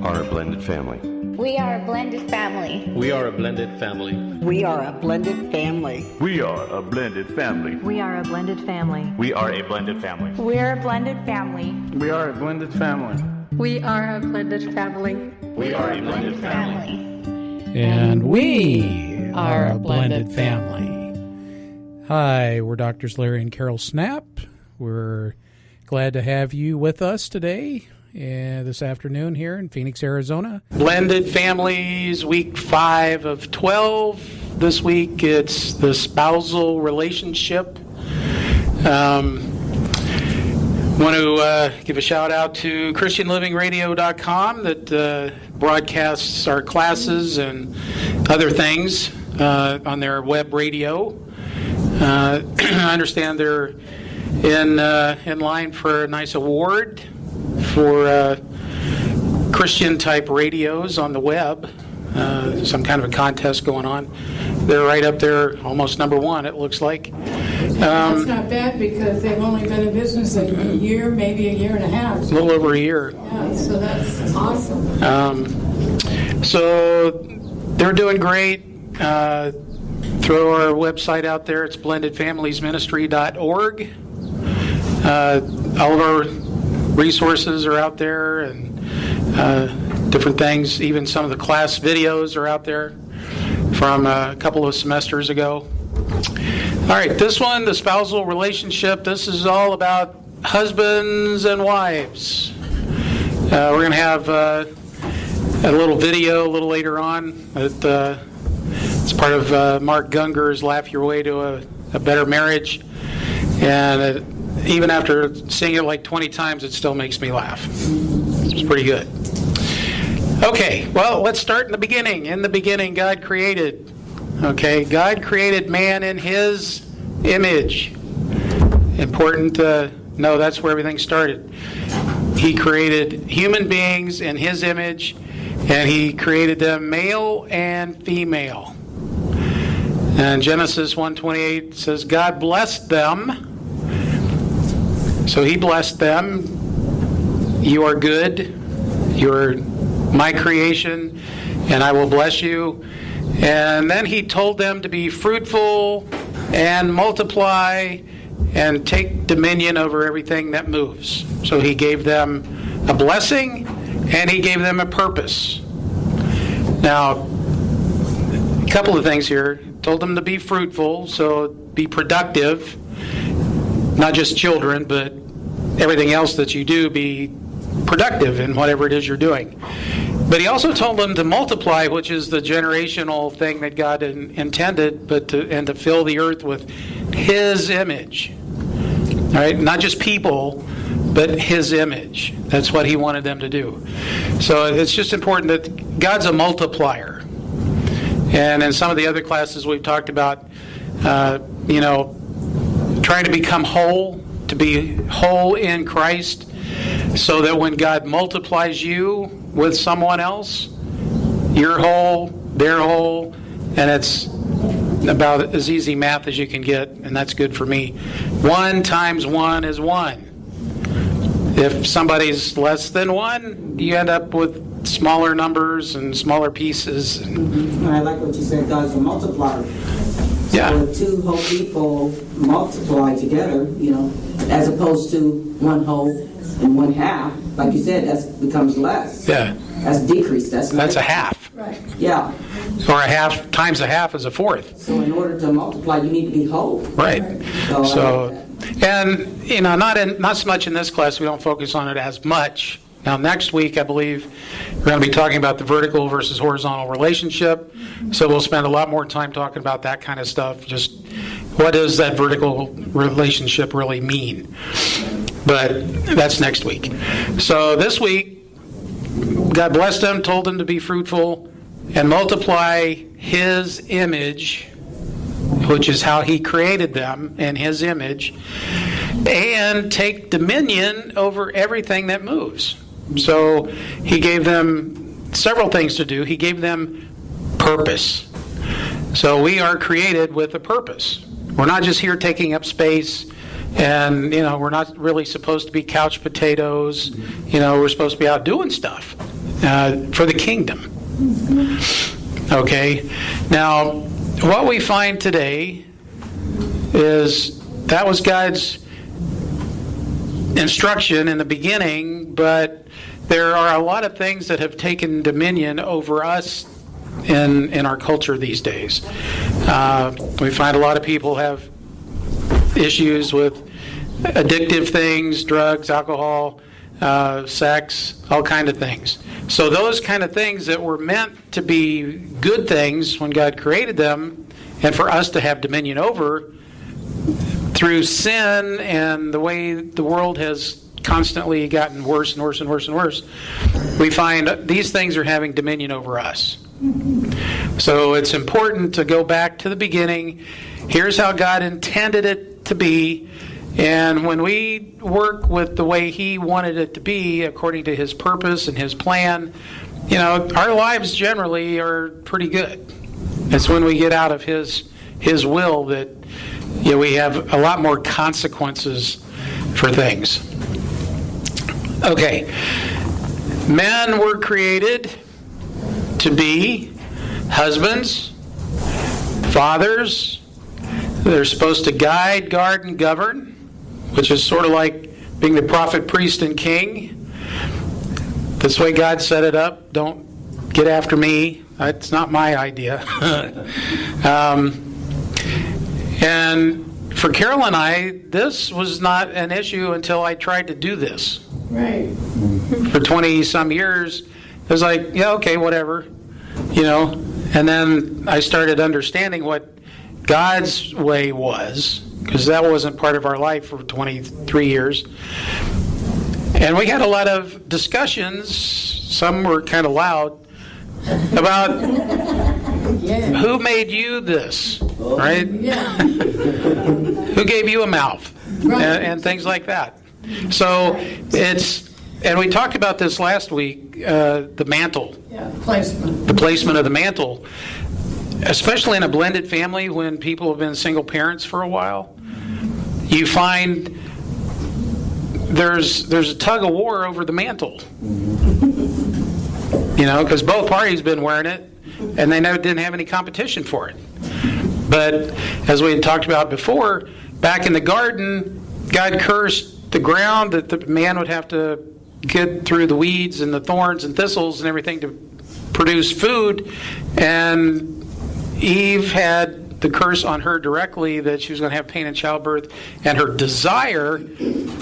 are a blended family. We are a blended family. We are a blended family. We are a blended family. We are a blended family. We are a blended family. We are a blended family. We're a blended family. We are a blended family. We are a blended family. We are a blended family. And we are a blended family. Hi, we're Doctors Larry and Carol Snap. We're glad to have you with us today, this afternoon here in Phoenix, Arizona. Blended Families, week 5 of 12. This week it's the Spousal Relationship. Want to give a shout out to ChristianLivingRadio.com that broadcasts our classes and other things on their web radio. I understand they're in line for a nice award for Christian type radios on the web. Some kind of a contest going on. They're right up there, almost number 1, it looks like. That's not bad because they've only been in business a year, maybe a year and a half. A little over a year. Yeah, so that's awesome. So they're doing great. Throw our website out there. It's blendedfamiliesministry.org. All of our resources are out there, and different things. Even some of the class videos are out there from a couple of semesters ago. All right, this one, the spousal relationship, this is all about husbands and wives. We're going to have a little video a little later on. It's part of Mark Gunger's Laugh Your Way to a Better Marriage. And even after seeing it like 20 times, it still makes me laugh. It's pretty good. Okay, well, let's start in the beginning. In the beginning, God created. Okay, God created man in His image. Important to know that's where everything started. He created human beings in His image, and He created them male and female. And Genesis 1:28 says, God blessed them. So He blessed them. You are good. You're my creation, and I will bless you. And then He told them to be fruitful and multiply and take dominion over everything that moves. So He gave them a blessing, and He gave them a purpose. Now, a couple of things here. He told them to be fruitful, so be productive. Not just children, but everything else that you do, be productive in whatever it is you're doing. But He also told them to multiply, which is the generational thing that God intended, and to fill the earth with His image. All right, not just people, but His image. That's what He wanted them to do. So it's just important that God's a multiplier. And in some of the other classes we've talked about, trying to become whole, to be whole in Christ, so that when God multiplies you with someone else, you're whole, they're whole, and it's about as easy math as you can get, and that's good for me. 1 times 1 is 1. If somebody's less than 1, you end up with smaller numbers and smaller pieces. I like what you said, God's a multiplier. So Yeah. when 2 whole people multiply together, as opposed to 1 whole and 1 half, like you said, that becomes less. Yeah. That's decreased. That's a half. Right. Yeah. Or a half times a half is a fourth. So in order to multiply, you need to be whole. Right. So, And not so much in this class, we don't focus on it as much. Now next week, I believe, we're going to be talking about the vertical versus horizontal relationship. So we'll spend a lot more time talking about that kind of stuff. Just what does that vertical relationship really mean? But that's next week. So this week, God blessed them, told them to be fruitful and multiply His image, which is how He created them in His image, and take dominion over everything that moves. So He gave them several things to do. He gave them purpose. So we are created with a purpose. We're not just here taking up space, and we're not really supposed to be couch potatoes. We're supposed to be out doing stuff. for the kingdom. Okay? Now, what we find today is that was God's instruction in the beginning, but there are a lot of things that have taken dominion over us in our culture these days. We find a lot of people have issues with addictive things, drugs, alcohol, sex, all kind of things. So those kind of things that were meant to be good things when God created them, and for us to have dominion over, through sin and the way the world has constantly gotten worse and worse and worse and worse, we find these things are having dominion over us. So it's important to go back to the beginning. Here's how God intended it to be. And when we work with the way He wanted it to be, according to His purpose and His plan, our lives generally are pretty good. It's when we get out of His will that we have a lot more consequences for things. Okay. Men were created to be husbands, fathers. They're supposed to guide, guard, and govern, which is sort of like being the prophet, priest, and king. That's the way God set it up. Don't get after me. It's not my idea. And for Carol and I, this was not an issue until I tried to do this. Right. For 20-some years, it was like, yeah, okay, whatever. And then I started understanding what God's way was, because that wasn't part of our life for 23 years. And we had a lot of discussions, some were kind of loud, about who made you this, right? Yeah. Who gave you a mouth, and things like that. So and we talked about this last week, the mantle. Yeah, placement. The placement of the mantle, especially in a blended family when people have been single parents for a while. You find there's a tug of war over the mantle. Because both parties been wearing it, and they didn't have any competition for it. But as we had talked about before, back in the garden, God cursed the ground that the man would have to get through the weeds and the thorns and thistles and everything to produce food, and Eve had the curse on her directly that she was going to have pain in childbirth, and her desire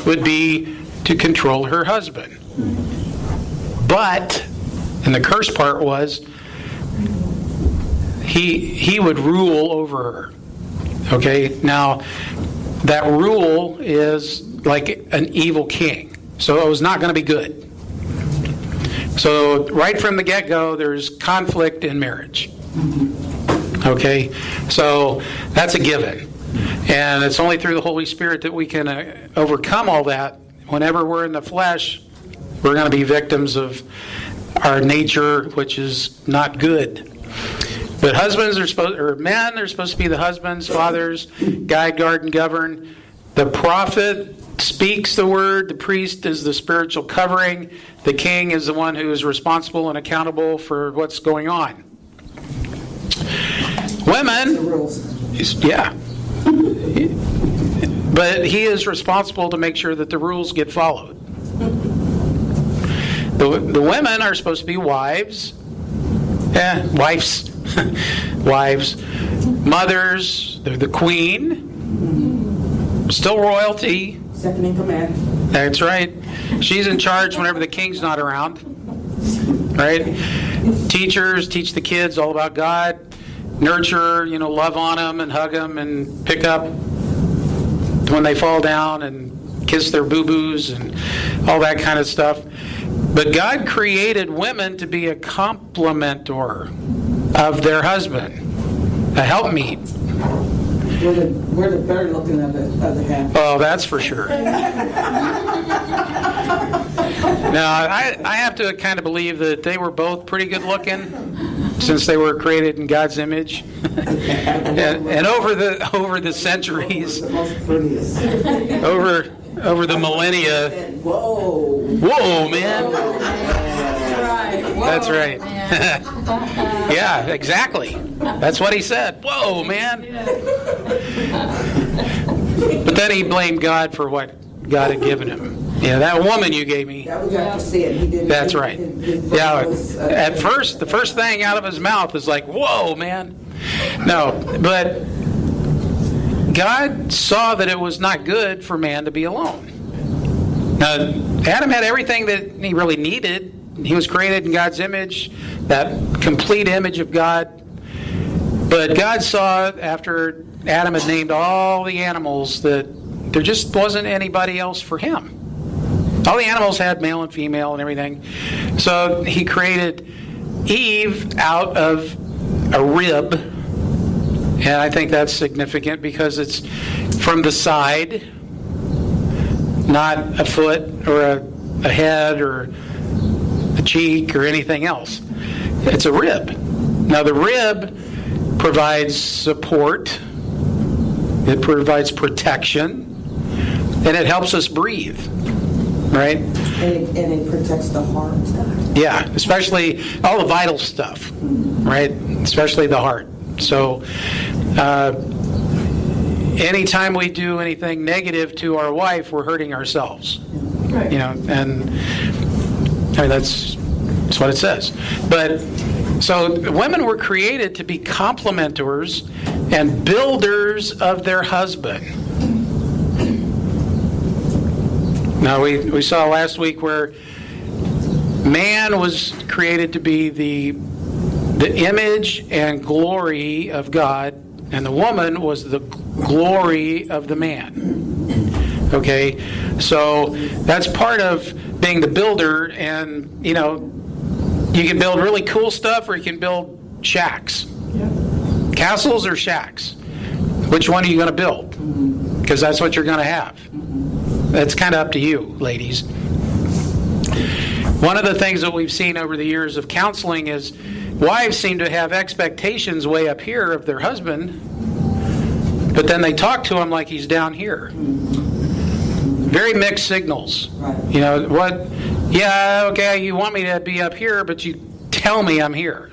would be to control her husband. But, and the curse part was, he would rule over her. Okay, now that rule is like an evil king, so it was not going to be good. So right from the get-go, there's conflict in marriage. Okay, so that's a given. And it's only through the Holy Spirit that we can overcome all that. Whenever we're in the flesh, we're going to be victims of our nature, which is not good. But men are supposed to be the husbands, fathers, guide, guard, and govern. The prophet speaks the word. The priest is the spiritual covering. The king is the one who is responsible and accountable for what's going on. Women, yeah. But he is responsible to make sure that the rules get followed. The women are supposed to be wives. Wives. Wives. Mothers. They're the queen. Still royalty. Second in command. That's right. She's in charge whenever the king's not around. Right? Teachers teach the kids all about God. Nurture, love on them and hug them and pick up when they fall down and kiss their boo-boos and all that kind of stuff. But God created women to be a complementor of their husband, a helpmeet. We're the better looking of the other half. Oh, that's for sure. Now, I have to kind of believe that they were both pretty good looking, since they were created in God's image. and over the centuries, over the millennia. Whoa, man. Right. That's right. Yeah, exactly. That's what he said. Whoa, man. But then he blamed God for what God had given him. Yeah, that woman you gave me. That was after sin. He didn't. That's right. his Yeah, was, at first, the first thing out of his mouth is like, whoa, man. No, but God saw that it was not good for man to be alone. Now, Adam had everything that he really needed. He was created in God's image, that complete image of God. But God saw, after Adam had named all the animals, that there just wasn't anybody else for him. All the animals had male and female and everything. So he created Eve out of a rib. And I think that's significant because it's from the side, not a foot or a head or a cheek or anything else. It's a rib. Now the rib provides support, it provides protection, and it helps us breathe, right? and it protects the heart. Yeah, especially all the vital stuff, right? Especially the heart. So anytime we do anything negative to our wife, we're hurting ourselves. Right. You know, and I mean, that's what it says. But so women were created to be complementers and builders of their husband. Now we saw last week where man was created to be the image and glory of God, and the woman was the glory of the man. Okay, so that's part of being the builder, and you know, you can build really cool stuff or you can build shacks. Yep. Castles or shacks? Which one are you going to build? Because that's what you're going to have. That's kind of up to you, ladies. One of the things that we've seen over the years of counseling is wives seem to have expectations way up here of their husband, but then they talk to him like he's down here. Very mixed signals. You know, what? Yeah, okay, you want me to be up here, but you tell me I'm here.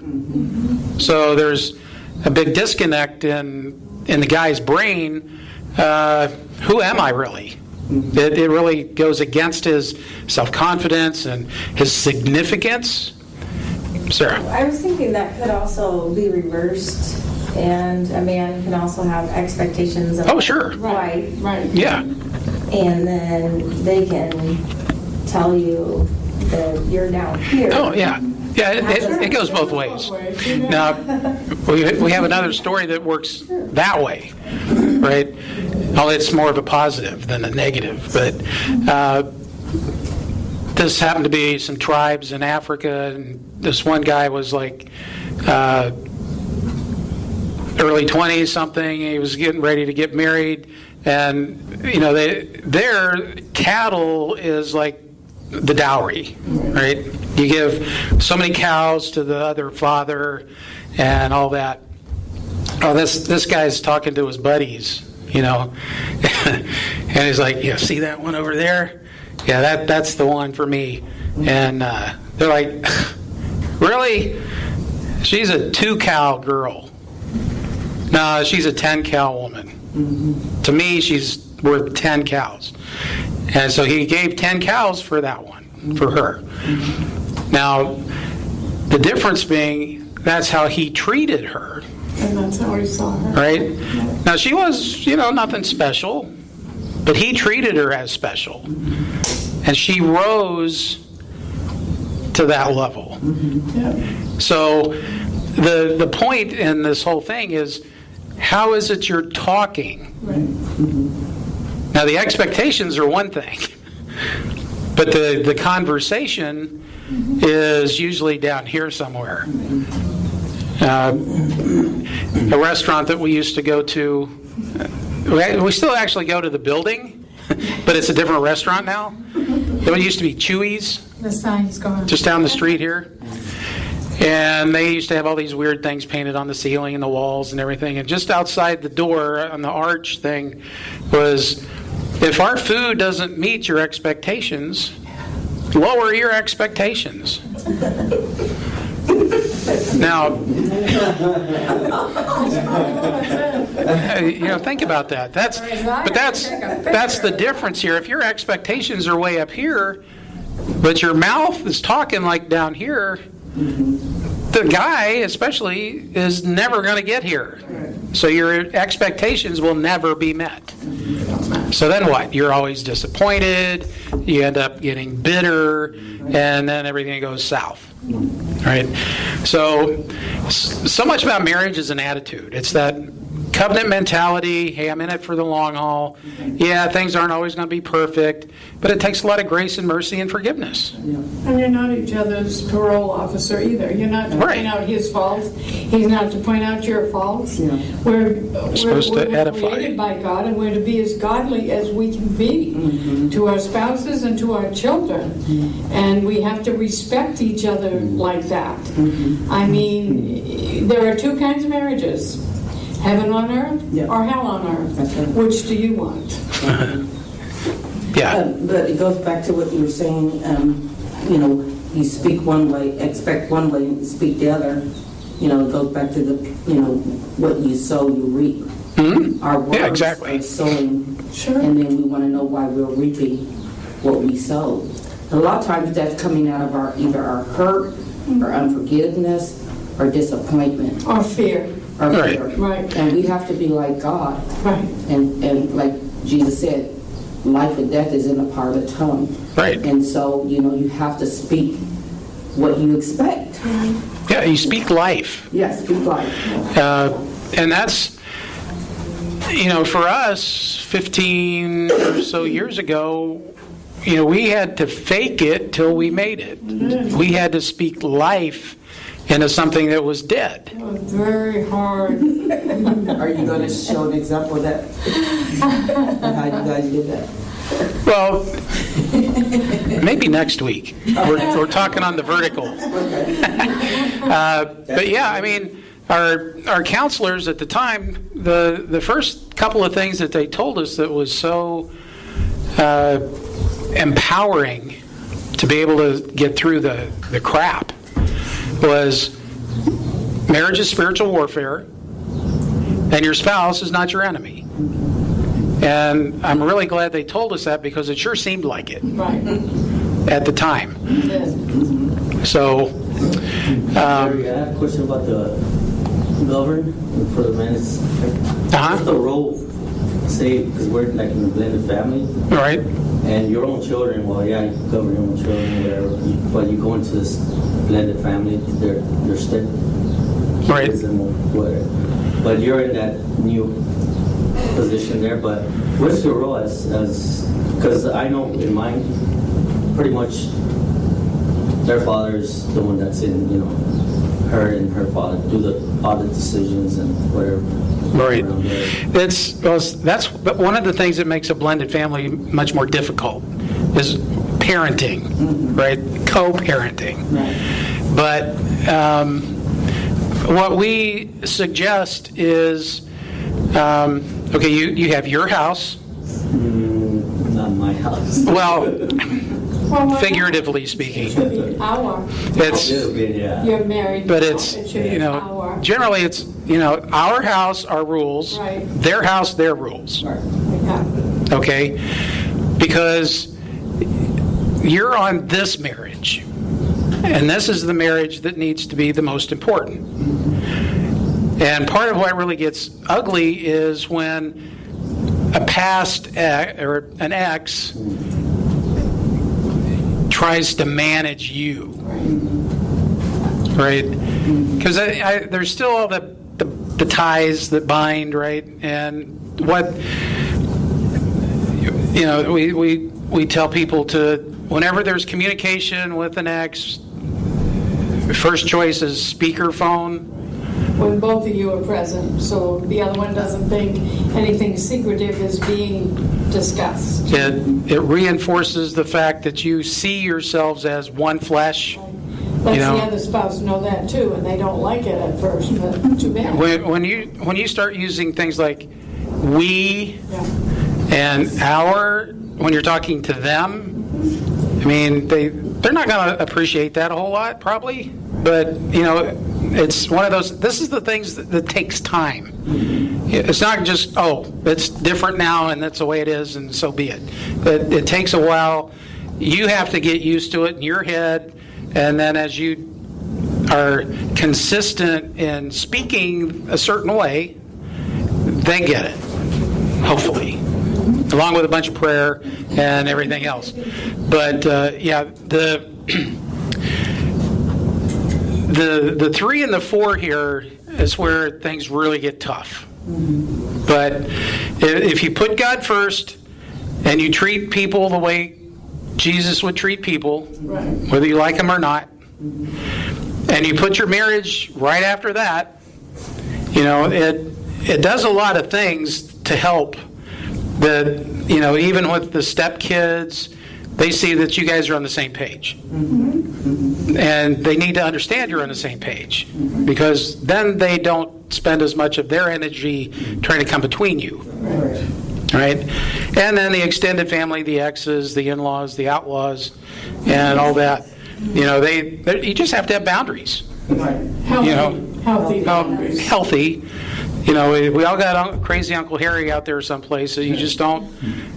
So there's a big disconnect in the guy's brain. Who am I really? It really goes against his self-confidence and his significance. Sarah? I was thinking that could also be reversed, and a man can also have expectations of Oh, sure. a wife, Right. Yeah. and then they can tell you that you're down here. Oh, yeah. Yeah, it goes both ways. Now, we have another story that works that way, right? Oh, it's more of a positive than a negative. But this happened to be some tribes in Africa, and this one guy was like early 20s something. He was getting ready to get married, and you know, their cattle is like the dowry, right? You give so many cows to the other father and all that. Oh, this guy's talking to his buddies, you know, and he's like, "Yeah, see that one over there? Yeah, that's the one for me." And they're like, "Really? She's a 2-cow girl." No, she's a 10-cow woman. Mm-hmm. To me, she's worth 10 cows. And so he gave 10 cows for that one, for her. Mm-hmm. Now, the difference being, that's how he treated her. And that's how we saw her. Right? Yeah. Now, she was, you know, nothing special, but he treated her as special. Mm-hmm. And she rose to that level. Mm-hmm. Yep. So the point in this whole thing is, how is it you're talking? Right. Mm-hmm. Now, the expectations are one thing, but the conversation is usually down here somewhere. A restaurant that we used to go to, we still actually go to the building, but it's a different restaurant now. It used to be Chewy's. The sign's gone. Just down the street here. And they used to have all these weird things painted on the ceiling and the walls and everything. And just outside the door on the arch thing was, if our food doesn't meet your expectations, lower your expectations. Now, think about that. That's the difference here. If your expectations are way up here, but your mouth is talking like down here, the guy especially is never going to get here. So your expectations will never be met. So then what? You're always disappointed, you end up getting bitter, and then everything goes south. Right? So much about marriage is an attitude. It's that covenant mentality. Hey, I'm in it for the long haul. Yeah, things aren't always going to be perfect, but it takes a lot of grace and mercy and forgiveness. And you're not each other's parole officer either. You're not to point out his faults. He's not to point out your faults. Yeah. We're supposed to edify. created by God, and we're to be as godly as we can be to our spouses and to our children. And we have to respect each other like that. I mean, there are two kinds of marriages. Heaven on earth or hell on earth. That's right. Which do you want? Yeah. But it goes back to what you were saying, you speak one way, expect one way, and speak the other. It goes back to what you sow, you reap. Mm-hmm. Our words exactly. are sowing, Sure. and then we want to know why we're reaping what we sow. A lot of times that's coming out of either our hurt, or unforgiveness, or disappointment. Or fear. Or Right. fear. Right. And we have to be like God. Right. And like Jesus said, life and death is in the power of the tongue. Right. And so, you have to speak what you expect. Yeah, you speak life. Yes, speak life. And that's, for us, 15 or so years ago, we had to fake it till we made it. We had to speak life into something that was dead. Very hard. Are you going to show an example of that? How you guys did that? Well, maybe next week. We're talking on the vertical. But yeah, I mean, our counselors at the time, the first couple of things that they told us that was so empowering to be able to get through the crap was marriage is spiritual warfare, and your spouse is not your enemy. And I'm really glad they told us that because it sure seemed like it Right. at the time. Yes. So, I have a question about the govern for the men. What's the role, say, because we're like in a blended family, right? and your own children, well, yeah, you govern your own children, whatever, but you go into this blended family, they're still Right. kids and whatever. But you're in that new position there, but what's your role as because I know in mine, pretty much their father is the one that's in, her and her father do all the decisions and whatever. Right. around there. That's one of the things that makes a blended family much more difficult is parenting, right? Co-parenting. But what we suggest is, okay, you have your house. Not my house. Well, figuratively speaking, Should be our. it's. A little bit, yeah. You're married. But now. it's, It should be our. generally it's, our house, our rules, Right. their house, their rules, Yeah. okay? Because you're on this marriage, and this is the marriage that needs to be the most important. And part of what really gets ugly is when a past or an ex tries to manage you, right? Because there's still all the ties that bind, right? And what we tell people to, whenever there's communication with an ex, first choice is speakerphone. When both of you are present, so the other one doesn't think anything secretive is being discussed. It reinforces the fact that you see yourselves as one flesh. Lets You know. the other spouse know that too, and they don't like it at first, but too bad. When you start using things like we Yeah. and our, when you're talking to them, I mean, they're not going to appreciate that a whole lot, probably. But, you know, it's one of those, this is the things that takes time. It's not just, oh, it's different now and that's the way it is and so be it. But it takes a while. You have to get used to it in your head. And then as you are consistent in speaking a certain way, they get it, hopefully, along with a bunch of prayer and everything else. But yeah, the 3 and the 4 here is where things really get tough. But if you put God first and you treat people the way Jesus would treat people, whether you like them or not, and you put your marriage right after that, you know, it does a lot of things to help. That, you know, even with the stepkids, they see that you guys are on the same page. And they need to understand you're on the same page, because then they don't spend as much of their energy trying to come between you. Right? And then the extended family, the exes, the in-laws, the outlaws, and all that. You know, you just have to have boundaries. Healthy, you know, healthy boundaries. Healthy. You know, we all got crazy Uncle Harry out there someplace, so you just don't.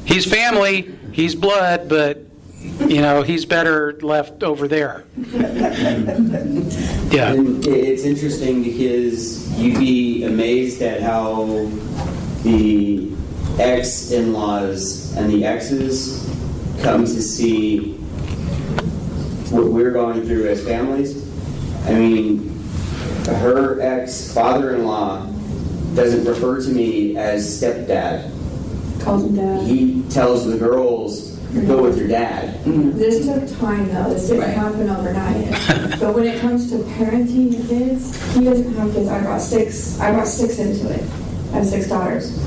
He's family, he's blood, but, you know, he's better left over there. Yeah. And it's interesting because you'd be amazed at how the ex-in-laws and the exes come to see what we're going through as families. I mean, her ex-father-in-law doesn't refer to me as stepdad. Calls him dad. He tells the girls, go with your dad. This took time though. This didn't happen overnight. But when it comes to parenting kids, he doesn't have kids. I brought six into it. I have 6 daughters.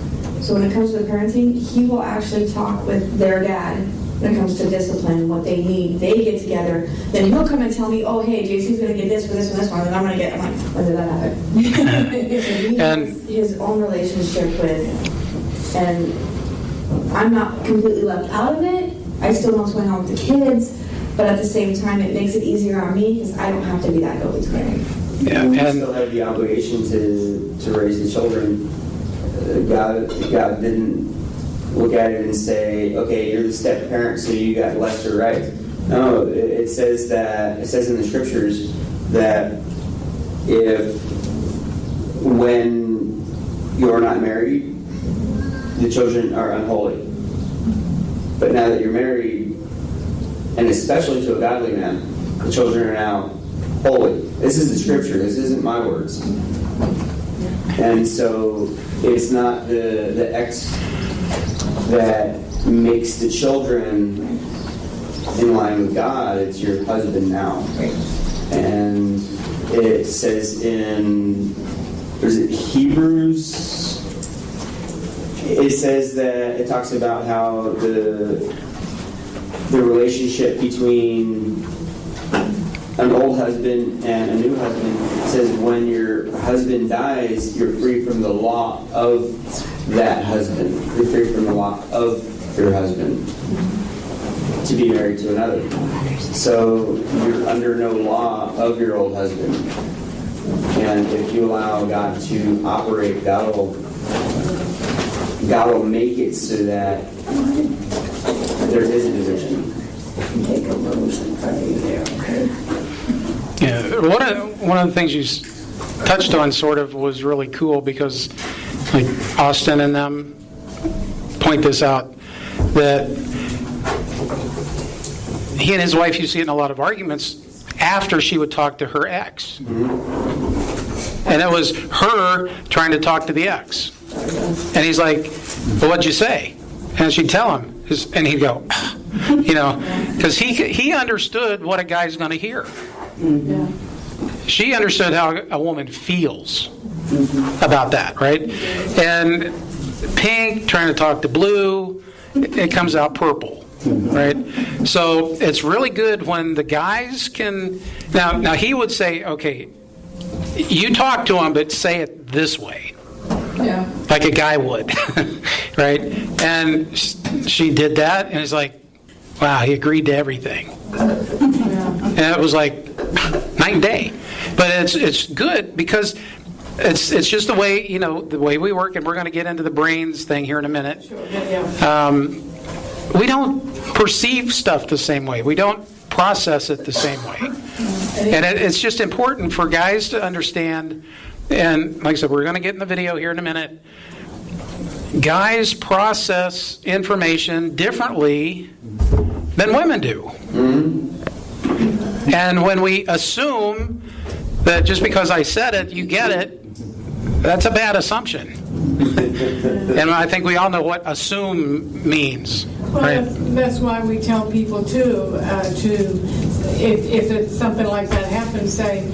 So when it comes to the parenting, he will actually talk with their dad when it comes to discipline, what they need. They get together. Then he'll come and tell me, oh, hey, JC's going to get this for this and this one, and I'm like, when did that happen? He has his own relationship with, and I'm not completely left out of it. I still know what's going on with the kids, but at the same time, it makes it easier on me because I don't have to be that go-between. Yeah, We and still have the obligation to raise the children. God didn't look at it and say, okay, you're the step parent, so you got lesser rights. No, it says in the scriptures that when you're not married, the children are unholy. But now that you're married, and especially to a godly man, the children are now holy. This is the scripture. This isn't my words. And so it's not the ex that makes the children in line with God. It's your husband now. And it says in, is it Hebrews? It says that it talks about how the relationship between an old husband and a new husband says when your husband dies, you're free from the law of that husband. You're free from the law of your husband to be married to another. So you're under no law of your old husband. And if you allow God to operate, God will make it so that there is a division. Take a rose and put it there, okay? yeah, one of the things you touched on sort of was really cool, because like Austin and them point this out, that he and his wife used to get in a lot of arguments after she would talk to her ex. And it was her trying to talk to the ex. And he's like, well, what'd you say? And she'd tell him. And he'd go, you know, because he understood what a guy's going to hear. Yeah. She understood how a woman feels about that, right? And pink trying to talk to blue, it comes out purple, right? So it's really good when the guys can. Now he would say, okay, you talk to him, but say it this way. Yeah. Like a guy would, right? And she did that, and it's like, wow, he agreed to everything. And it was like night and day. But it's good because it's just the way, the way we work, and we're going to get into the brains thing here in a minute. We don't perceive stuff the same way. We don't process it the same way. And it's just important for guys to understand, and like I said, we're going to get in the video here in a minute. Guys process information differently than women do. And when we assume that just because I said it, you get it, that's a bad assumption. And I think we all know what assume means. Well, Right? that's why we tell people too, if it's something like that happens, say,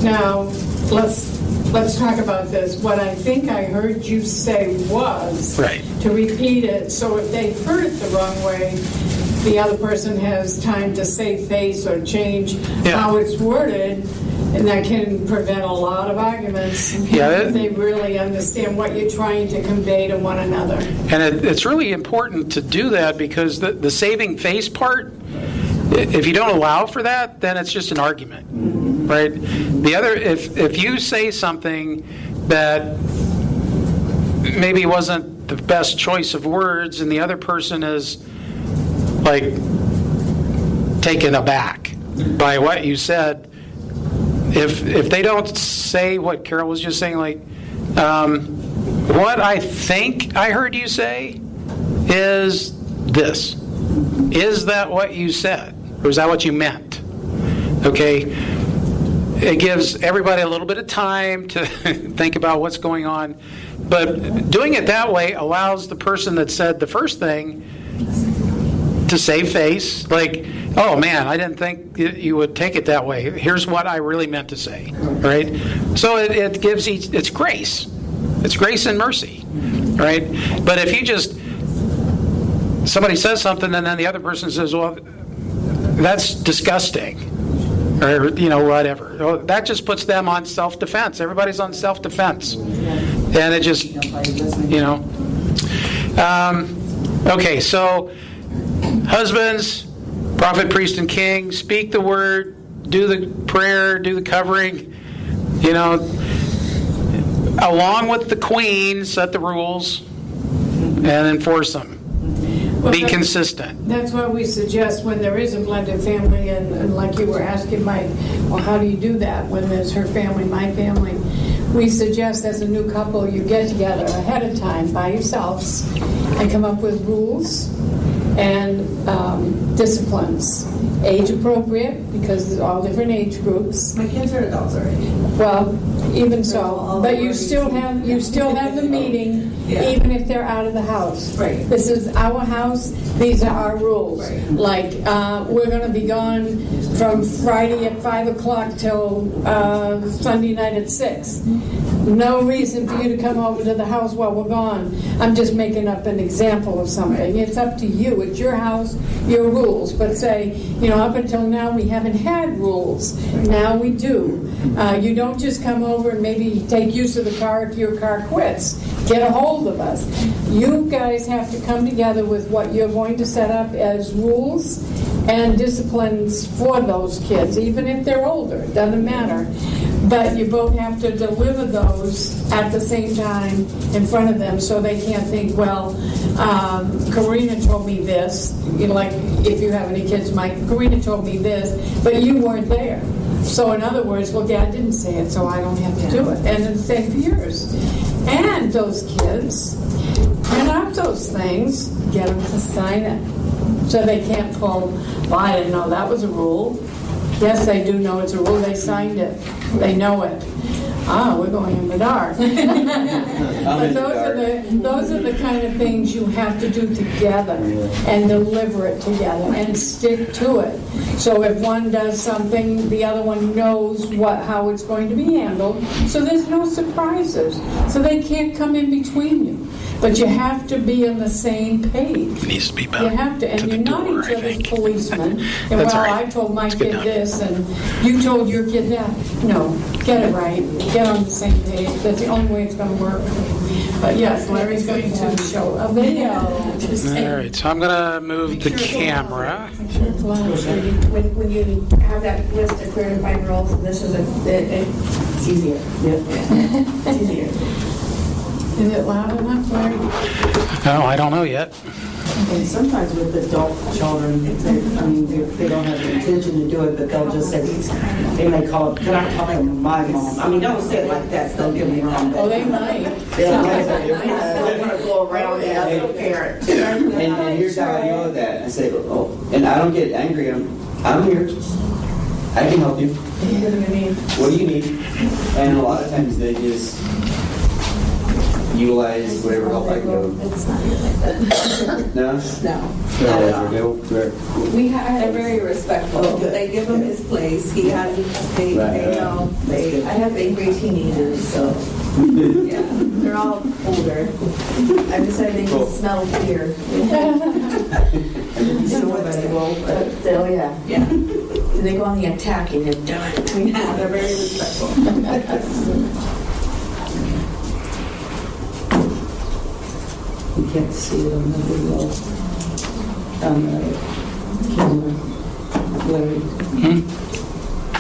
now let's talk about this. What I think I heard you say was, Right. to repeat it, so if they heard it the wrong way, the other person has time to save face or change how it's worded, and that can prevent a lot of arguments if they really understand what you're trying to convey to one another. And it's really important to do that because the saving face part, if you don't allow for that, then it's just an argument, right? The other, if you say something that maybe wasn't the best choice of words, and the other person is like taken aback by what you said, if they don't say what Carol was just saying, like, what I think I heard you say is this. Is that what you said? Or is that what you meant? Okay. It gives everybody a little bit of time to think about what's going on. But doing it that way allows the person that said the first thing to save face, like, oh man, I didn't think you would take it that way. Here's what I really meant to say, right? So it gives it's grace. It's grace and mercy, right? But if you just, somebody says something and then the other person says, well, that's disgusting, or, whatever. Well, that just puts them on self-defense. Everybody's on self-defense. And it just, okay, so husbands, prophet, priest, and king, speak the word, do the prayer, do the covering, along with the queen, set the rules and enforce them. Be consistent. That's why we suggest when there is a blended family, and like you were asking Mike, well, how do you do that when there's her family, my family? We suggest as a new couple you get together ahead of time by yourselves and come up with rules and disciplines, age appropriate, because there's all different age groups. My kids are adults already. Well, even so, but you still have the meeting, even if they're out of the house. Right. This is our house. These are our rules. Right. Like we're going to be gone from Friday at 5:00 till Sunday night at 6. No reason for you to come over to the house while we're gone. I'm just making up an example of something. It's up to you. It's your house, your rules. But say, up until now we haven't had rules. Now we do. You don't just come over and maybe take use of the car if your car quits. Get a hold of us. You guys have to come together with what you're going to set up as rules and disciplines for those kids, even if they're older. It doesn't matter. But you both have to deliver those at the same time in front of them so they can't think, well, Karina told me this. Like if you have any kids, Mike, Karina told me this, but you weren't there. So in other words, well, Dad didn't say it, so I don't have to do it. And it's the same for yours. And those kids, print out those things, get them to sign it. So they can't pull, well, I didn't know that was a rule. Yes, they do know it's a rule. They signed it. They know it. We're going in the dark. But those are the kind of things you have to do together and deliver it together and stick to it. So if one does something, the other one knows how it's going to be handled. So there's no surprises. So they can't come in between you. But you have to be on the same page. It needs to be You about have to, and you're not each other's policemen. And That's all right. I told my It's good kid enough. this, and you told your kid that. No, get it right. Get on the same page. That's the only way it's going to work. But yes, Larry's going to show a video. All right, so I'm going to move the camera. When you have that list of clear and defined roles, this is it's easier. It's easier. Is it loud enough, Larry? Oh, I don't know yet. And sometimes with adult children, they don't have the intention to do it, but they'll just say, they may call it, can I talk to my mom? I mean, don't say it like that, don't get me wrong, Oh, but they might. they'll want to go around and ask a parent. And here's how I deal with that. I say, oh, and I don't get angry. I'm here. I can help you. What do you need? And a lot of times they just utilize whatever help I can give them. It's not here like that. No? They're very respectful. They give him his place. He has, they know. I have angry teenagers, so yeah, they're all older. I decided they can smell fear. Oh yeah. Yeah. They go on the attack and you're done. Yeah, they're very respectful. You can't see it on the video. Camera. Larry.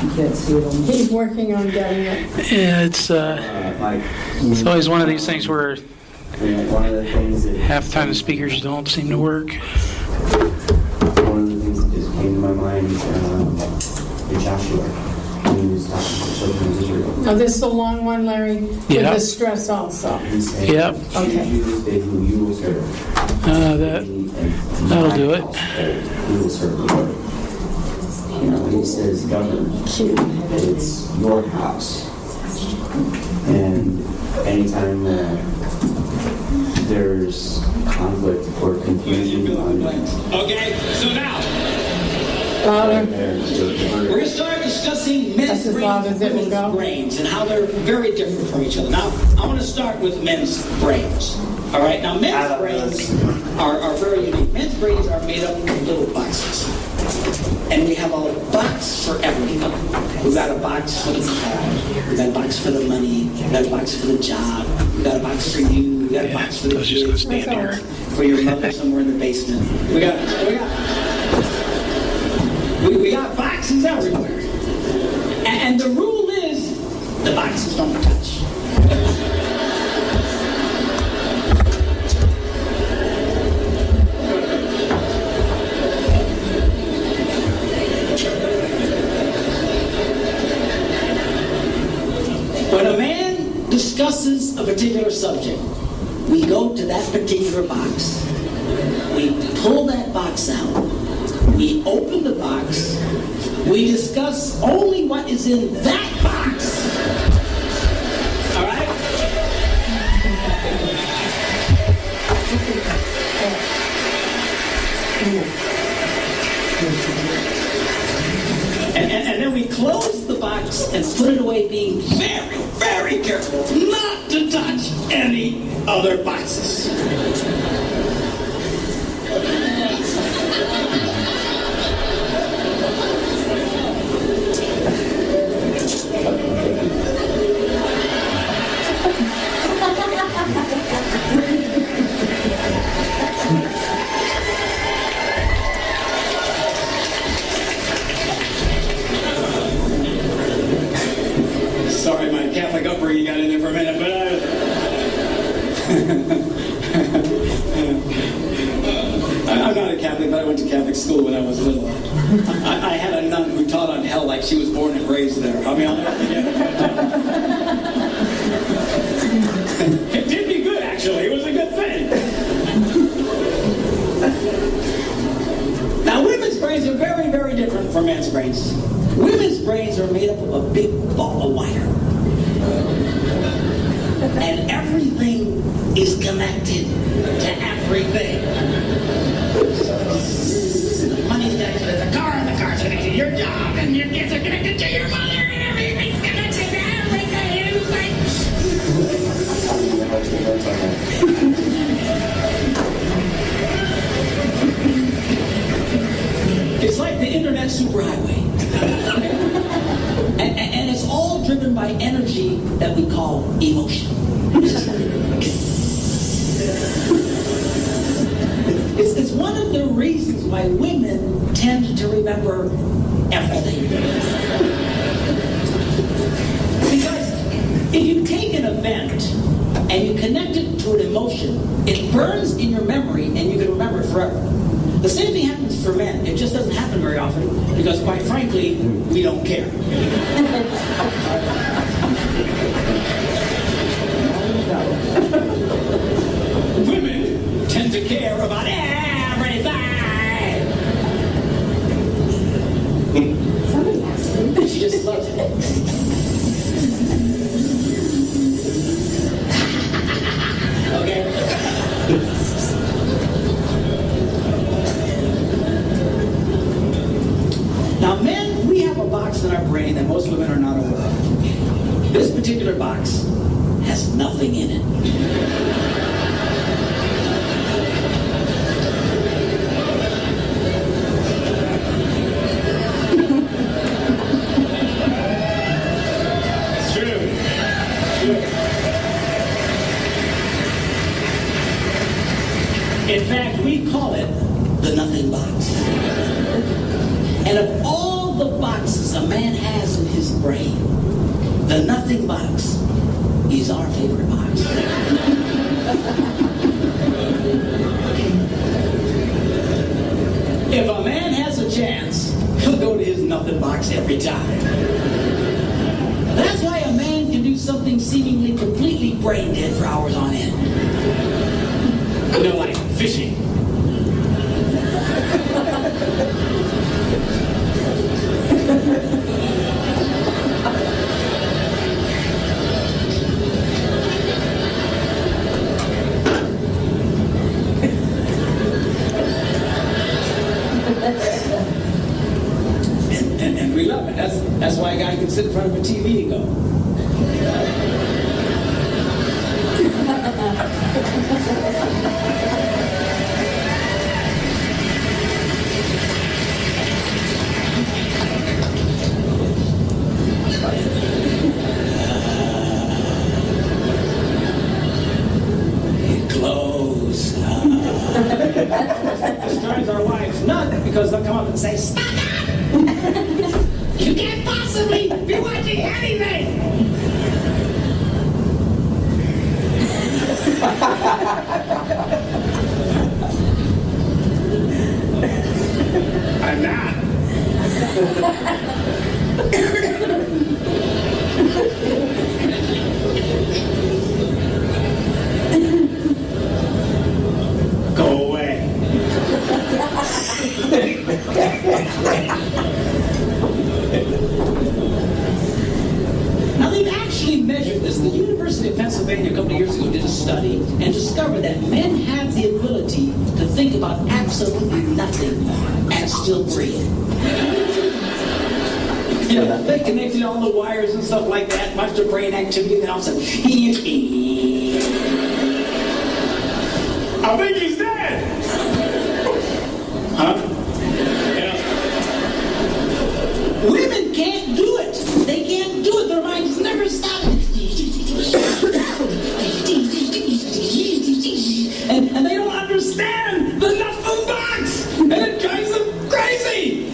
You can't see it on the He's working on getting it. Yeah, it's always one of these things where One of the things that half the time the speakers don't seem to work. one of the things that just came to my mind in Joshua when he was talking to the children of Israel. Now, this is the long one, Larry, with Yeah. the stress also. He said, Yep. Okay. "You this day who you will serve." That'll do it. We will serve the Lord. You know, when he says govern, it's your house. And anytime there's conflict or confusion on Okay, so now Louder. we're going to start discussing men's That's as loud brains as it will and go. women's brains and how they're very different from each other. Now, I want to start with men's brains. All right, now men's brains are very unique. Men's brains are made up of little boxes. And we have a box for everything. We've got a box for the car. We've got a box for the money. We've got a box for the job. We've got a box for you. We've got a box for the kids. Stand here. For your mother somewhere in the basement. We got boxes everywhere. And the rule is the boxes don't touch. When a man discusses a particular subject, we go to that particular box. We pull that box out. We open the box. We discuss only what is in that box. All right? And then we close the box and put it away, being very, very careful not to touch any other boxes. Sorry, my Catholic upbringing got in there for a minute, but I'm not a Catholic, but I went to Catholic school when I was little. I had a nun who taught on hell like she was born and raised there. I mean, I'll never forget it. It did me good, actually. It was a good thing. Now, women's brains are very, very different from men's brains. Women's brains are made up of a big ball of wire. And everything is connected to everything. The money's connected to the car, and the car's connected to your job, and your kids are connected to your mother, and everything's connected to everything. It's like the internet superhighway. And it's all driven by energy that we call emotion. It's one of the reasons why women tend to remember everything. Because if you take an event and you connect it to an emotion, it burns in your memory and you can remember it forever. The same thing happens for men. It just doesn't happen very often because, quite frankly, we don't care. Women tend to care about everything. Somebody has to. She just loves it. Okay? Now, men, we have a box in our brain that most women are not aware of. This particular box has nothing in it. In fact, we call it the nothing box. And of all the boxes a man has in his brain, the nothing box is our favorite box. If a man has a chance, he'll go to his nothing box every time. That's why a man can do something seemingly completely brain dead for hours on end. You know, like fishing. And we love it. That's why a guy can sit in front of a TV and go. Close. This drives our wives nuts because they'll come up and say, "Stop it! You can't possibly be watching anything!" I'm not. Go away. Now they've actually measured this. The University of Pennsylvania a couple of years ago did a study and discovered that men have the ability to think about absolutely nothing and still breathe. You know, they connected all the wires and stuff like that, much their brain activity, then all of a sudden, I think he's dead. Huh? Yeah. Women can't do it. They can't do it. Their minds never stop. And they don't understand the nothing box. And it drives them crazy.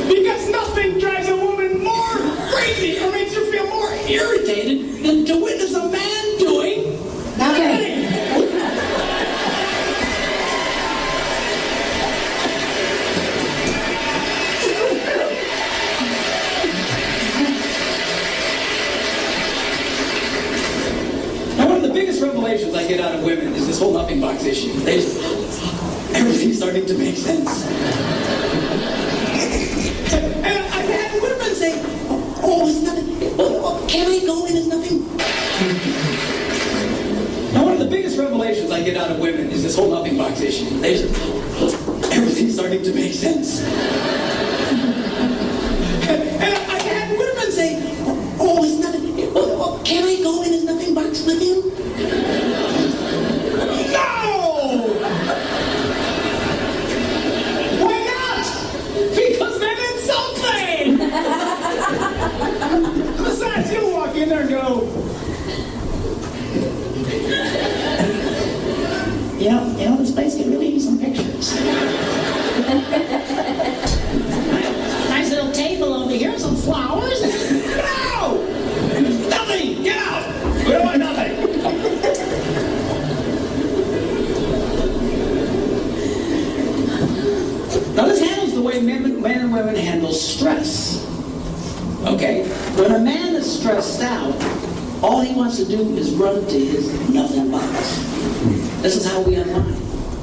Because nothing drives a woman more crazy or makes her feel more irritated than to witness a man doing nothing. Revelations I get out of women is this whole nothing box issue. Everything's starting to make sense. And I've had women say, "Oh, it's nothing. Can I go in? It's nothing." Now, one of the biggest revelations I get out of women is this whole nothing box issue. Everything's starting to make sense. And I've had women say, "Oh, it's nothing. Can I go in? It's nothing box with him?" Besides, you'll walk in there and go, this place could really use some pictures. Nice little table over here, some flowers. No! Nothing! Get out! We don't want nothing! Now this handles the way men and women handle stress. Okay? When a man is stressed out, all he wants to do is run to his nothing box. This is how we unwind.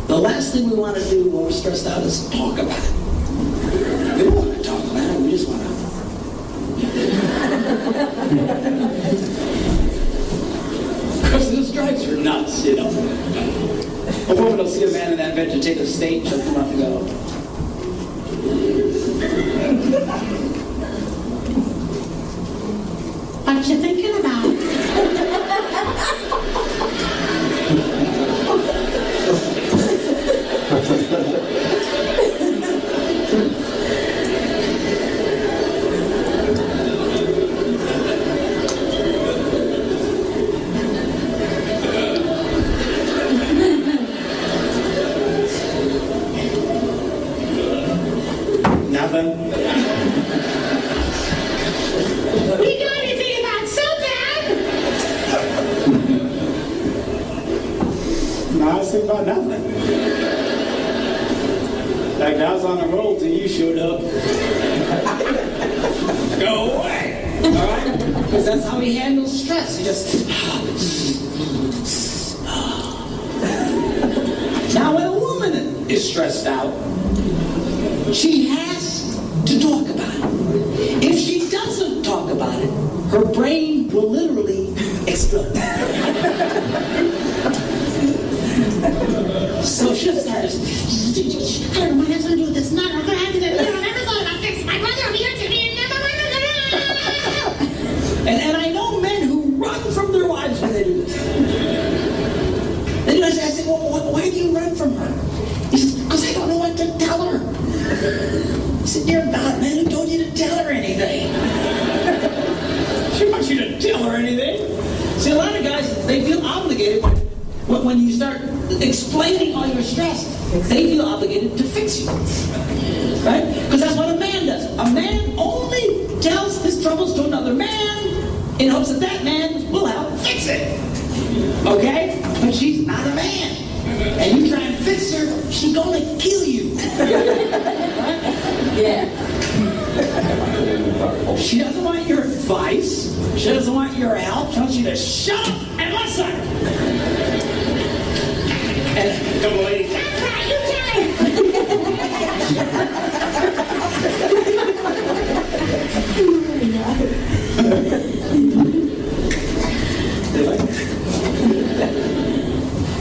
The last thing we want to do when we're stressed out is talk about it. We don't want to talk about it, we just want to... Because this drives her nuts, A woman will see a man in that vegetative state, she'll come up and go, what you thinking about? Nothing. We got anything about something? No, I was thinking about nothing. In fact, I was on a roll till you showed up. Go away! All right? Because that's how he handles stress. He just... Now, when a woman is stressed out, she has to talk about it. If she doesn't talk about it, her brain will literally explode. So she'll start, I don't know what has to do with this. Not going to happen. I never thought about this. My brother over here to me. And I know men who run from their wives when they do this. Then I say, well, why do you run from her? He says, because I don't know what to tell her. I said, dear God, man, who told you to tell her anything? She wants you to tell her anything. See, a lot of guys, they feel obligated when you start explaining all your stress. They feel obligated to fix you. Right? Because that's what a man does. A man only tells his troubles to another man in hopes that that man will help fix it. Okay? But she's not a man. And you try and fix her, she's gonna kill you. Yeah. She doesn't want your advice. She doesn't want your help. She wants you to shut up and listen. And come on, ladies. That's right, you tell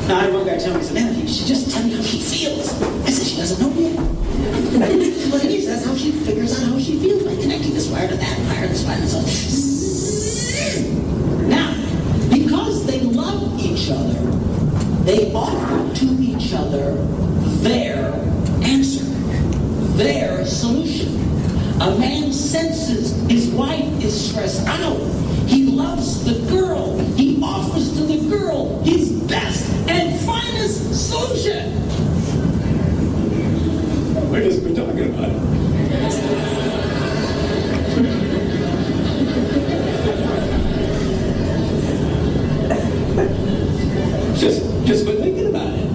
Now, I had one guy tell me, he said, man, she just tell me how she feels. I said, she doesn't know yet. Well, it is. That's how she figures out how she feels by connecting this wire to that wire, this wire, and so on. Now, because they love each other, they offer to each other their answer, their solution. A man senses his wife is stressed out. He loves the girl. He offers to the girl his best and finest solution. We're just been talking about it. Just been thinking about it.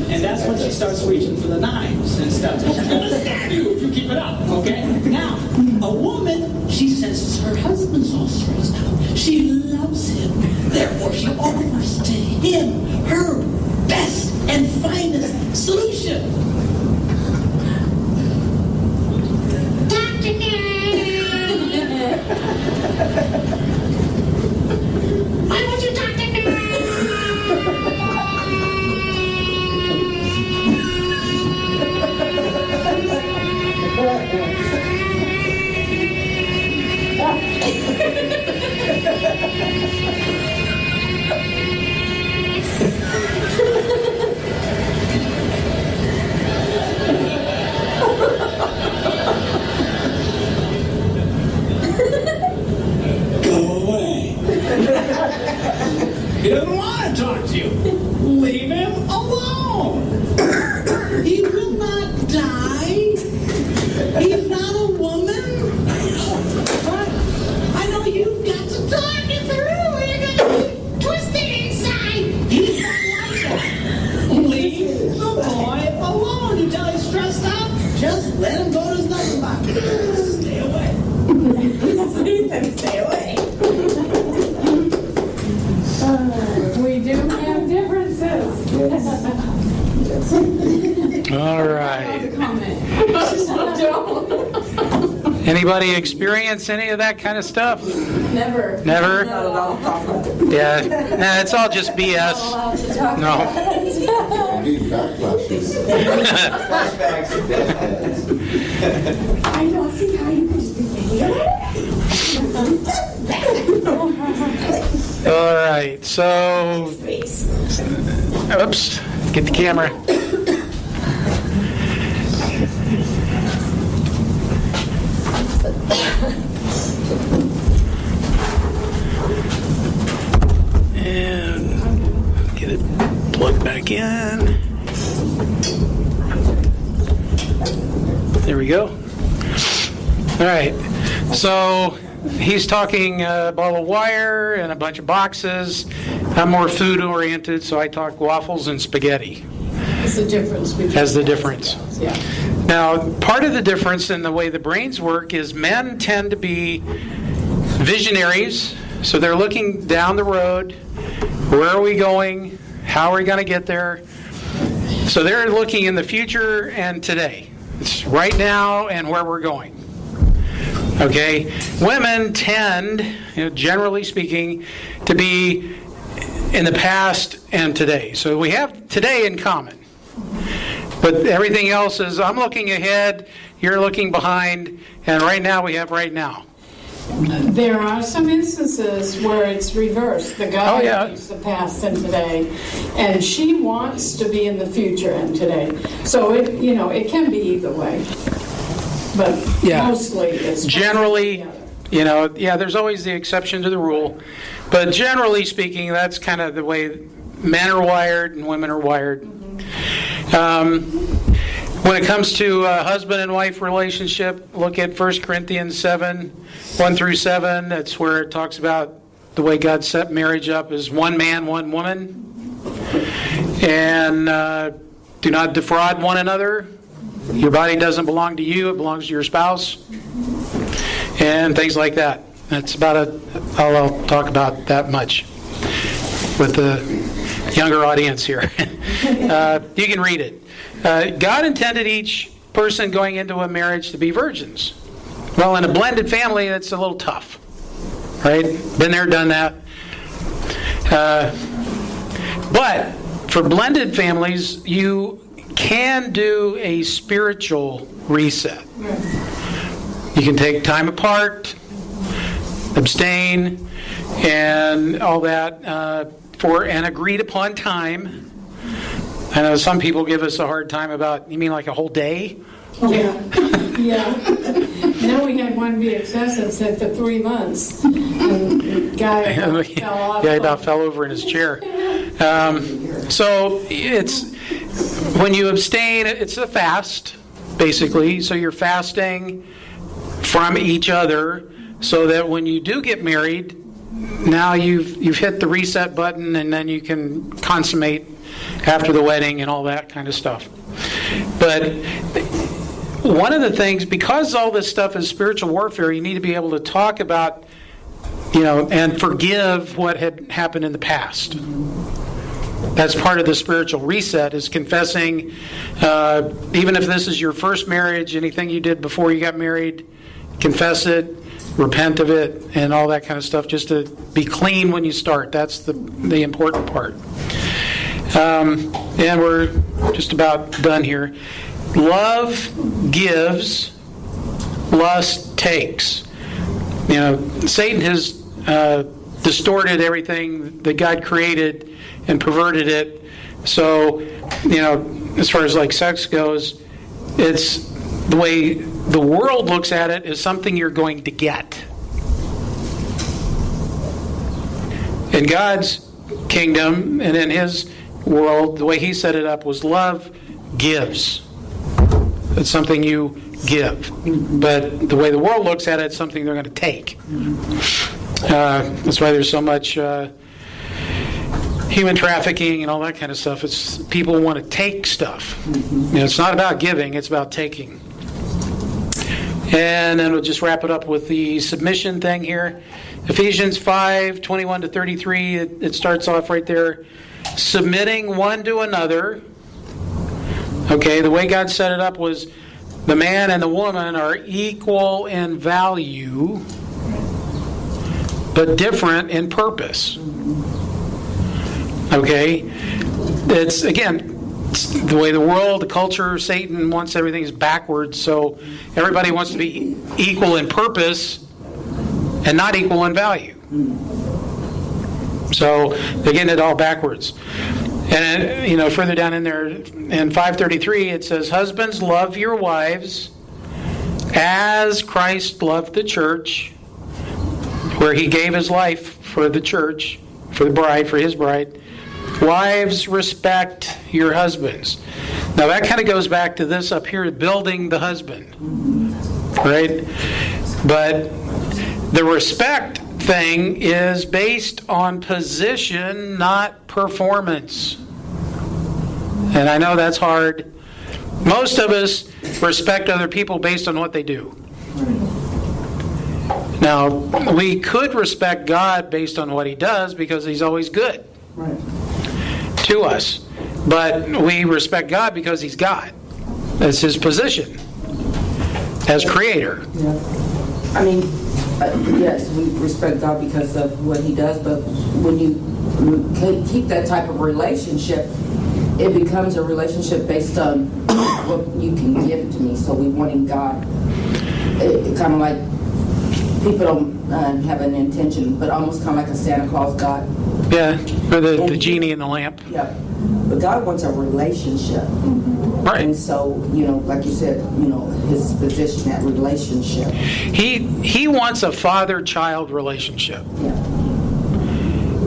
And that's when she starts reaching for the knives and stuff. She's gonna stab you if you keep it up, okay? Now, a woman, she senses her husband's all stressed out. She loves him. Therefore, she offers to him her best and finest solution. Talk to me. Why won't you talk to me? die. He's not a woman. But I know you've got to talk it through. You're going to be twisted inside. He's not like that. Leave the boy alone until he's stressed out. Just let him go to his knuckle box. Stay away. Stay away. We do have differences. All right. Anybody experience any of that kind of stuff? Never. Never? Not at all. Yeah. Nah, it's all just BS. No. I don't see how you could just be thinking All right. So, oops. Get the camera. And get it plugged back in. There we go. All right. So he's talking a ball of wire and a bunch of boxes. I'm more food oriented, so I talk waffles and spaghetti. It's the difference between. As the difference. Yeah. Now, part of the difference in the way the brains work is men tend to be visionaries, so they're looking down the road. Where are we going? How are we going to get there? So they're looking in the future and today. It's right now and where we're going. Okay? Women tend, generally speaking, to be in the past and today. So we have today in common. But everything else is, I'm looking ahead, you're looking behind, and right now we have right now. There are some instances where it's reversed. The guy is the past and today, and she wants to be in the future and today. So it can be either way. But mostly it's generally, there's always the exception to the rule. But generally speaking, that's kind of the way men are wired and women are wired. When it comes to husband and wife relationship, look at 1 Corinthians 7, 1 through 7. That's where it talks about the way God set marriage up as one man, one woman. And do not defraud one another. Your body doesn't belong to you, it belongs to your spouse. And things like that. That's about all I'll talk about that much with the younger audience here. You can read it. God intended each person going into a marriage to be virgins. Well, in a blended family, that's a little tough. Right? Been there, done that. But for blended families, you can do a spiritual reset. You can take time apart, abstain, and all that for an agreed upon time. I know some people give us a hard time about, you mean like a whole day? Yeah. Now we had one be excessive, said for 3 months. And the guy fell off. Yeah, he about fell over in his chair. So it's, when you abstain, it's a fast, basically. So you're fasting from each other so that when you do get married, now you've hit the reset button and then you can consummate after the wedding and all that kind of stuff. But one of the things, because all this stuff is spiritual warfare, you need to be able to talk about, and forgive what had happened in the past. That's part of the spiritual reset, is confessing, even if this is your first marriage, anything you did before you got married, confess it, repent of it, and all that kind of stuff, just to be clean when you start. That's the important part. And we're just about done here. Love gives, lust takes. Satan has distorted everything that God created and perverted it. So, as far as like sex goes, it's the way the world looks at it is something you're going to get. In God's kingdom and in His world, the way He set it up was love gives. It's something you give. But the way the world looks at it, it's something they're going to take. That's why there's so much human trafficking and all that kind of stuff. It's people want to take stuff. It's not about giving, it's about taking. And then we'll just wrap it up with the submission thing here. Ephesians 5:21-33, it starts off right there. Submitting one to another. Okay, the way God set it up was the man and the woman are equal in value, but different in purpose. Okay? It's, again, it's the way the world, the culture, Satan wants everything is backwards, so everybody wants to be equal in purpose and not equal in value. So they're getting it all backwards. And, further down in there, in 5:33, it says, husbands, love your wives as Christ loved the church, where he gave his life for the church, for the bride, for his bride. Wives, respect your husbands. Now that kind of goes back to this up here, building the husband. Right? But the respect thing is based on position, not performance. And I know that's hard. Most of us respect other people based on what they do. Now, we could respect God based on what he does because he's always good to us. But we respect God because he's God. That's his position as creator. I mean, yes, we respect God because of what he does, but when you keep that type of relationship, it becomes a relationship based on what you can give to me. So we wanting God. It kind of like people don't have an intention, but almost kind of like a Santa Claus God. Yeah, or the genie in the lamp. Yeah, but God wants a relationship. Right. And so, like you said, his position, that relationship. He wants a father-child relationship. Yeah.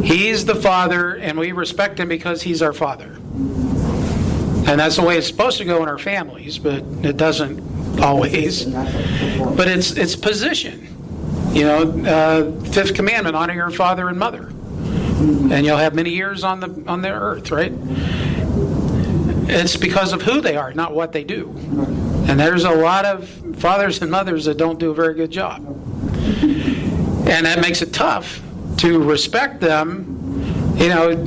He's the father, and we respect him because he's our father. And that's the way it's supposed to go in our families, but it doesn't always. But it's position. Fifth commandment: honor your father and mother, and you'll have many years on the earth. Right? It's because of who they are, not what they do. And there's a lot of fathers and mothers that don't do a very good job, and that makes it tough to respect them.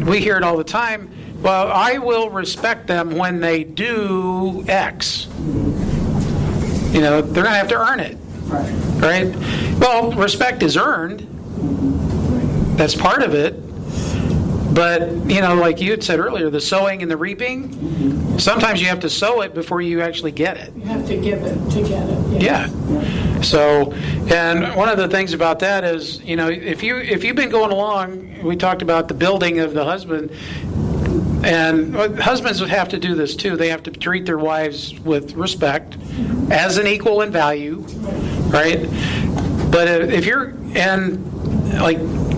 We hear it all the time. Well, I will respect them when they do X. They're going to have to earn it. Right? Well, respect is earned. That's part of it. But, like you had said earlier, the sowing and the reaping, sometimes you have to sow it before you actually get it. You have to give it to get it. Yeah. So, and one of the things about that is, if you've been going along, we talked about the building of the husband, and husbands would have to do this too. They have to treat their wives with respect as an equal in value, right? But if you're,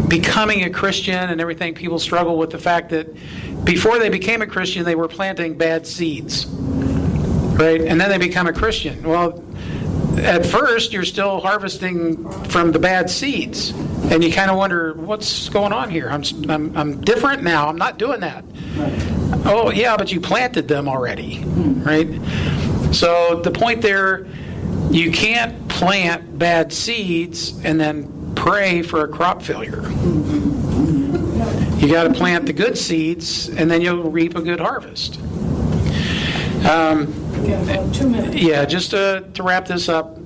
becoming a Christian and everything, people struggle with the fact that before they became a Christian, they were planting bad seeds, right? And then they become a Christian. Well, at first, you're still harvesting from the bad seeds, and you kind of wonder, what's going on here? I'm different now. I'm not doing that. Oh, yeah, but you planted them already, right? So the point there, you can't plant bad seeds and then pray for a crop failure. You got to plant the good seeds, and then you'll reap a good harvest. About 2 minutes. Yeah, just to wrap this up,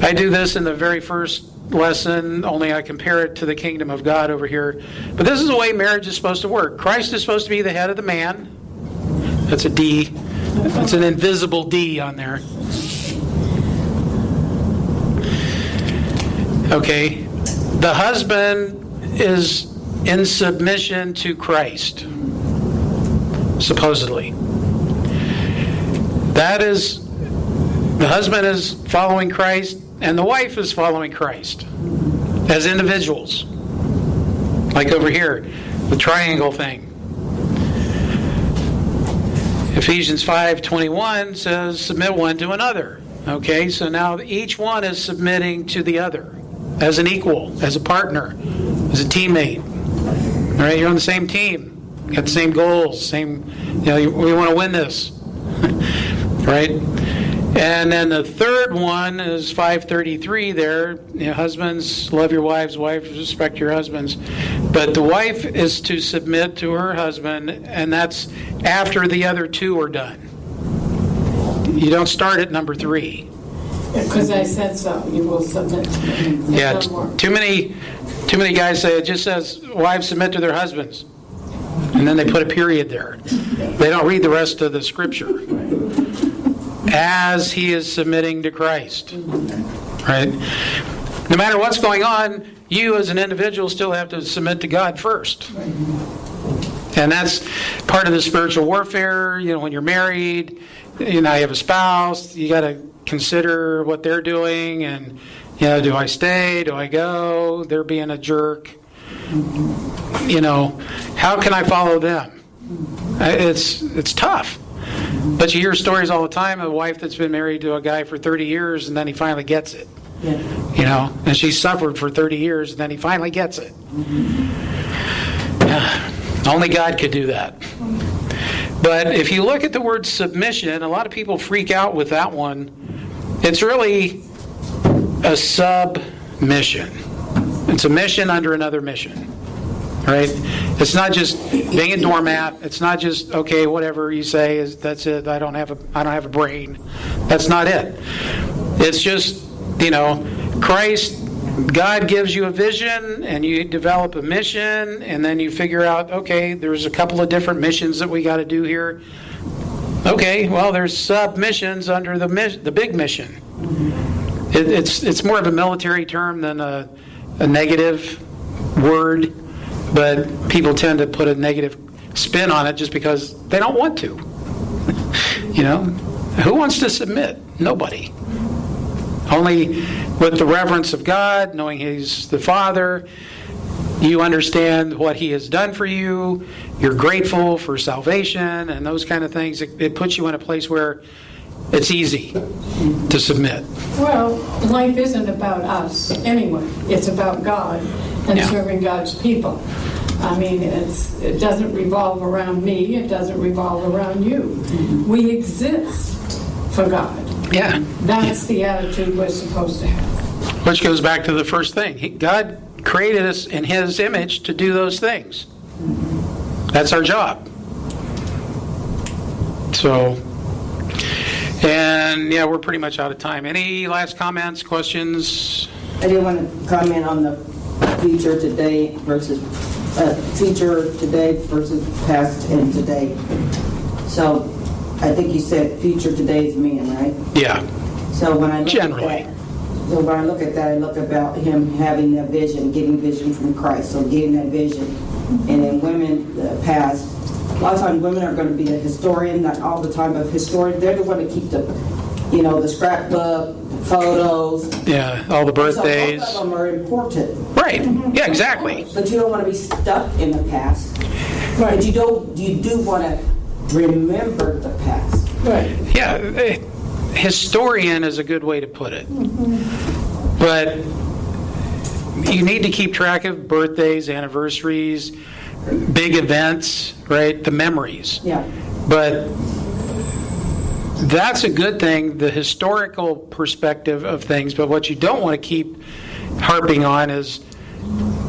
I do this in the very first lesson, only I compare it to the kingdom of God over here. But this is the way marriage is supposed to work. Christ is supposed to be the head of the man. That's a D. That's an invisible D on there. Okay. The husband is in submission to Christ, supposedly. That is, the husband is following Christ, and the wife is following Christ as individuals. Like over here, the triangle thing. Ephesians 5:21 says, submit one to another. Okay, so now each one is submitting to the other as an equal, as a partner, as a teammate. All right, you're on the same team, got the same goals, same. We want to win this, right? And then the third one is 5:33 there. Husbands, love your wives, wives, respect your husbands. But the wife is to submit to her husband, and that's after the other two are done. You don't start at number 3. Because I said so, you will submit to me. Yeah, too many guys say it just says wives submit to their husbands, and then they put a period there. They don't read the rest of the scripture. As he is submitting to Christ, right? No matter what's going on, you as an individual still have to submit to God first. And that's part of the spiritual warfare. When you're married, you have a spouse, you got to consider what they're doing, and do I stay? Do I go? They're being a jerk. How can I follow them? It's tough. But you hear stories all the time of a wife that's been married to a guy for 30 years and then he finally gets it. Yeah. And she suffered for 30 years and then he finally gets it. Only God could do that. But if you look at the word submission, a lot of people freak out with that one. It's really a submission. It's a mission under another mission. Right? It's not just being a doormat. It's not just, okay, whatever you say that's it. I don't have a brain. That's not it. It's just, Christ, God gives you a vision and you develop a mission, and then you figure out, okay, there's a couple of different missions that we got to do here. Okay, well, there's sub-missions under the big mission. It's more of a military term than a negative word. But people tend to put a negative spin on it just because they don't want to. Who wants to submit? Nobody. Only with the reverence of God, knowing He's the Father, you understand what He has done for you, you're grateful for salvation and those kind of things. It puts you in a place where it's easy to submit. Well, life isn't about us anyway. It's about God and serving God's people. I mean, it doesn't revolve around me. It doesn't revolve around you. We exist for God. Yeah. That's the attitude we're supposed to have. Which goes back to the first thing. God created us in His image to do those things. That's our job. So, and we're pretty much out of time. Any last comments, questions? I did want to comment on the future today versus past and today. So I think you said future today's men, right? Yeah. So when I look generally. I look at that, I look about him having that vision, getting vision from Christ, so getting that vision. And then women, the past, a lot of times women are going to be a historian, not all the time, but historian. They're the one to keep the scrapbook, photos. Yeah, all the birthdays. So both of them are important. Right. Yeah, exactly. But you don't want to be stuck in the past. Right. But you do want to remember the past. Right. Yeah, historian is a good way to put it. But you need to keep track of birthdays, anniversaries, big events, right? The memories. Yeah. But that's a good thing, the historical perspective of things. But what you don't want to keep harping on is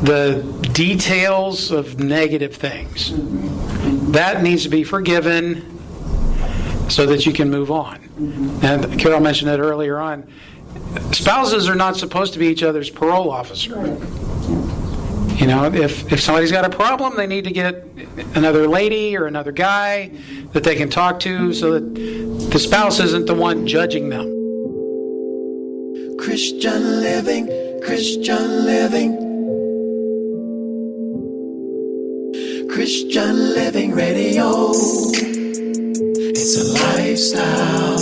the details of negative things. That needs to be forgiven so that you can move on. And Carol mentioned it earlier on. Spouses are not supposed to be each other's parole officer. If somebody's got a problem, they need to get another lady or another guy that they can talk to so that the spouse isn't the one judging them. Christian living, Christian living. Christian Living Radio. It's a lifestyle.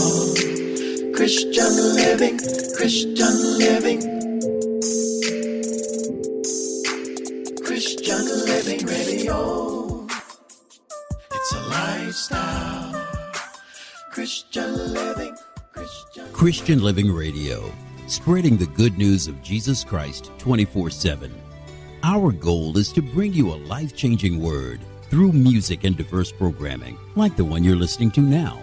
Christian living, Christian living. Christian Living Radio. It's a lifestyle. Christian living, Christian. Christian Living Radio, spreading the good news of Jesus Christ 24/7. Our goal is to bring you a life-changing word through music and diverse programming like the one you're listening to now.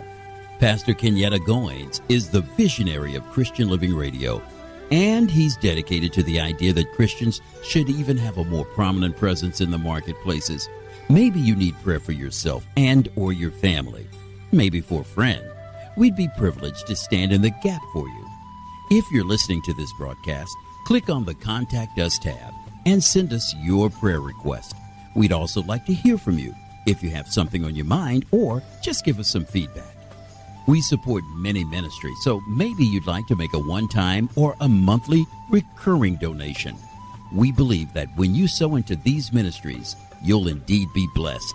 Pastor Kenyatta Goins is the visionary of Christian Living Radio, and he's dedicated to the idea that Christians should even have a more prominent presence in the marketplaces. Maybe you need prayer for yourself and or your family, maybe for a friend. We'd be privileged to stand in the gap for you. If you're listening to this broadcast, click on the Contact Us tab and send us your prayer request. We'd also like to hear from you if you have something on your mind or just give us some feedback. We support many ministries, so maybe you'd like to make a one-time or a monthly recurring donation. We believe that when you sow into these ministries, you'll indeed be blessed.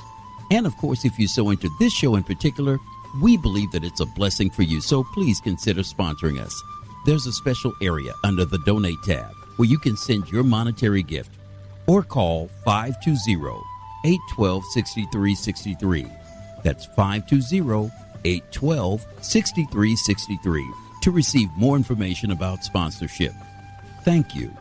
And of course, if you sow into this show in particular, we believe that it's a blessing for you, so please consider sponsoring us. There's a special area under the Donate tab where you can send your monetary gift or call 520-812-6363. That's 520-812-6363 to receive more information about sponsorship. Thank you